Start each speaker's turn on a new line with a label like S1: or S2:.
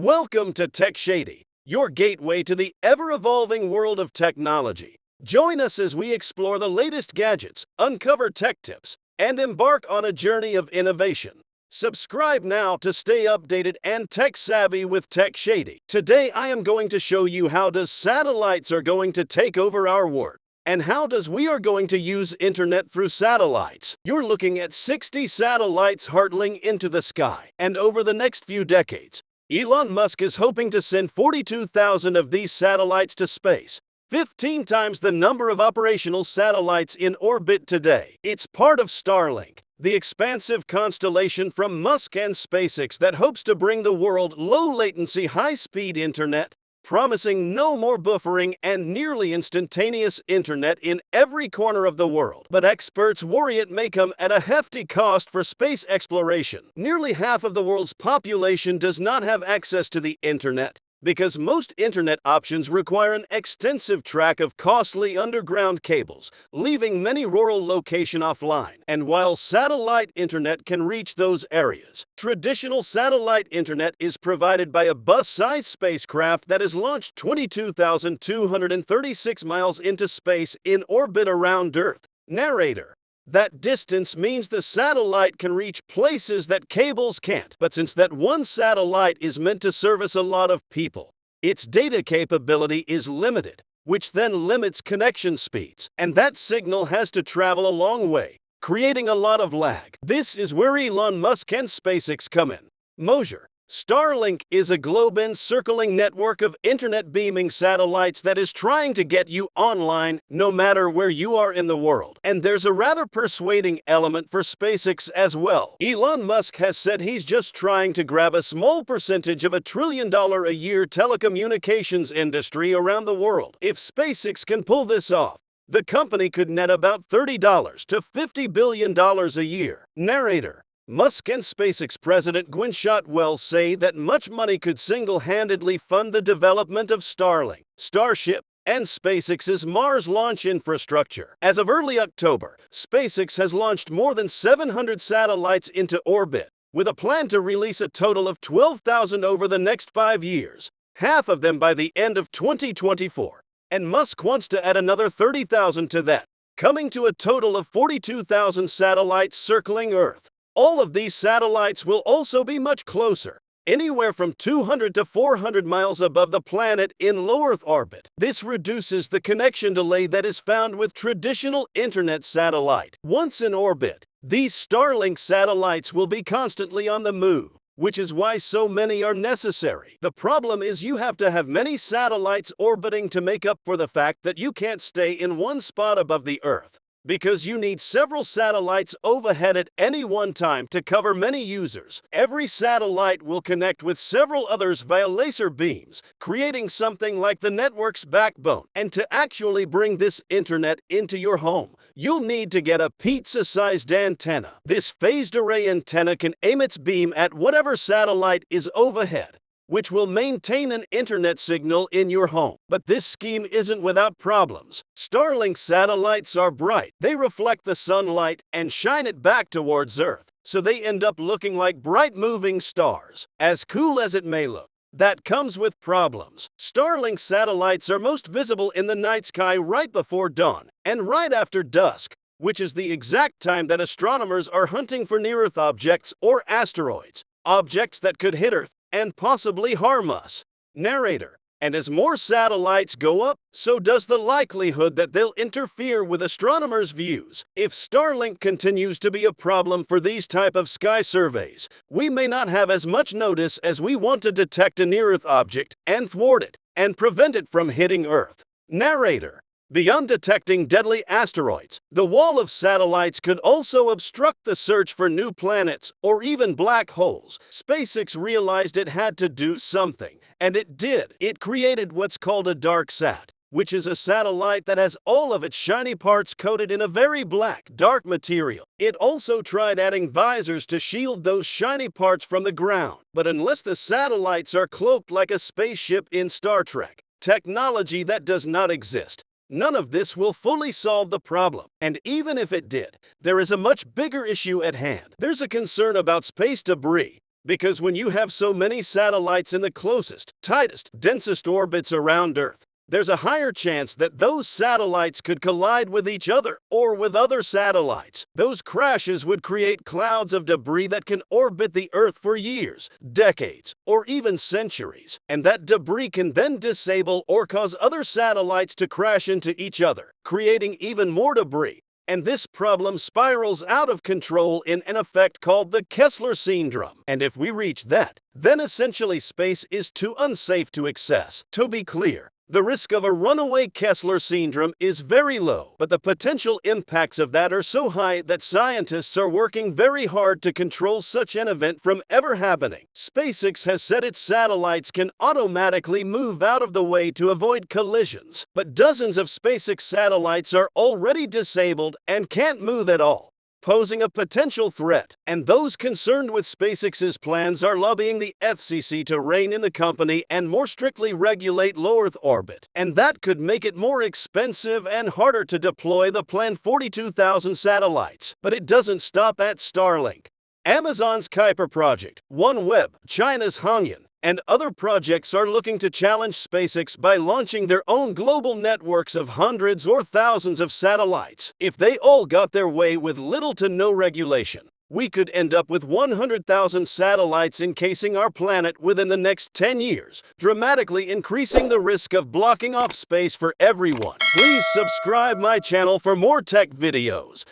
S1: Welcome to Tech Shady, your gateway to the ever-evolving world of technology. Join us as we explore the latest gadgets, uncover tech tips, and embark on a journey of innovation. Subscribe now to stay updated and tech-savvy with Tech Shady. Today I am going to show you how satellites are going to take over our world, and how we are going to use internet through satellites. You're looking at 60 satellites hurtling into the sky, and over the next few decades, Elon Musk is hoping to send 42,000 of these satellites to space, 15 times the number of operational satellites in orbit today. It's part of Starlink, the expansive constellation from Musk and SpaceX that hopes to bring the world low-latency, high-speed internet, promising no more buffering and nearly instantaneous internet in every corner of the world. But experts worry it may come at a hefty cost for space exploration. Nearly half of the world's population does not have access to the internet, because most internet options require an extensive track of costly underground cables, leaving many rural locations offline. And while satellite internet can reach those areas, traditional satellite internet is provided by a bus-sized spacecraft that is launched 22,236 miles into space in orbit around Earth. Narrator: that distance means the satellite can reach places that cables can't. But since that one satellite is meant to service a lot of people, its data capability is limited, which then limits connection speeds. And that signal has to travel a long way, creating a lot of lag. This is where Elon Musk and SpaceX come in. Mosier: Starlink is a globe-encircling network of internet beaming satellites that is trying to get you online no matter where you are in the world. And there's a rather persuading element for SpaceX as well. Elon Musk has said he's just trying to grab a small percentage of a $1 trillion a year telecommunications industry around the world. If SpaceX can pull this off, the company could net about $30 to $50 billion a year. Narrator: Musk and SpaceX President Gwynne Shotwell say that much money could single-handedly fund the development of Starlink, Starship, and SpaceX's Mars launch infrastructure. As of early October, SpaceX has launched more than 700 satellites into orbit, with a plan to release a total of 12,000 over the next 5 years, half of them by the end of 2024. And Musk wants to add another 30,000 to that, coming to a total of 42,000 satellites circling Earth. All of these satellites will also be much closer, anywhere from 200 to 400 miles above the planet in low Earth orbit. This reduces the connection delay that is found with traditional internet satellite. Once in orbit, these Starlink satellites will be constantly on the move, which is why so many are necessary. The problem is you have to have many satellites orbiting to make up for the fact that you can't stay in one spot above the Earth, because you need several satellites overhead at any one time to cover many users. Every satellite will connect with several others via laser beams, creating something like the network's backbone. And to actually bring this internet into your home, you'll need to get a pizza-sized antenna. This phased array antenna can aim its beam at whatever satellite is overhead, which will maintain an internet signal in your home. But this scheme isn't without problems. Starlink satellites are bright. They reflect the sunlight and shine it back towards Earth, so they end up looking like bright moving stars. As cool as it may look, that comes with problems. Starlink satellites are most visible in the night sky right before dawn and right after dusk, which is the exact time that astronomers are hunting for near-Earth objects or asteroids, objects that could hit Earth and possibly harm us. Narrator: and as more satellites go up, so does the likelihood that they'll interfere with astronomers' views. If Starlink continues to be a problem for these type of sky surveys, we may not have as much notice as we want to detect a near-Earth object and thwart it and prevent it from hitting Earth. Narrator: beyond detecting deadly asteroids, the wall of satellites could also obstruct the search for new planets or even black holes. SpaceX realized it had to do something, and it did. It created what's called a dark sat, which is a satellite that has all of its shiny parts coated in a very black, dark material. It also tried adding visors to shield those shiny parts from the ground. But unless the satellites are cloaked like a spaceship in Star Trek, technology that does not exist, none of this will fully solve the problem. And even if it did, there is a much bigger issue at hand. There's a concern about space debris, Because when you have so many satellites in the closest, tightest, densest orbits around Earth, there's a higher chance that those satellites could collide with each other or with other satellites. Those crashes would create clouds of debris that can orbit the Earth for years, decades, or even centuries. And that debris can then disable or cause other satellites to crash into each other, creating even more debris. And this problem spirals out of control in an effect called the Kessler syndrome. And if we reach that, then essentially space is too unsafe to access. To be clear, the risk of a runaway Kessler syndrome is very low, but the potential impacts of that are so high that scientists are working very hard to control such an event from ever happening. SpaceX has said its satellites can automatically move out of the way to avoid collisions, but dozens of SpaceX satellites are already disabled and can't move at all, posing a potential threat. And those concerned with SpaceX's plans are lobbying the FCC to rein in the company and more strictly regulate low Earth orbit. And that could make it more expensive and harder to deploy the planned 42,000 satellites. But it doesn't stop at Starlink. Amazon's Kuiper project, OneWeb, China's Hongyan, and other projects are looking to challenge SpaceX by launching their own global networks of hundreds or thousands of satellites. If they all got their way with little to no regulation, we could end up with 100,000 satellites encasing our planet within the next 10 years, dramatically increasing the risk of blocking off space for everyone. Please subscribe my channel for more tech videos.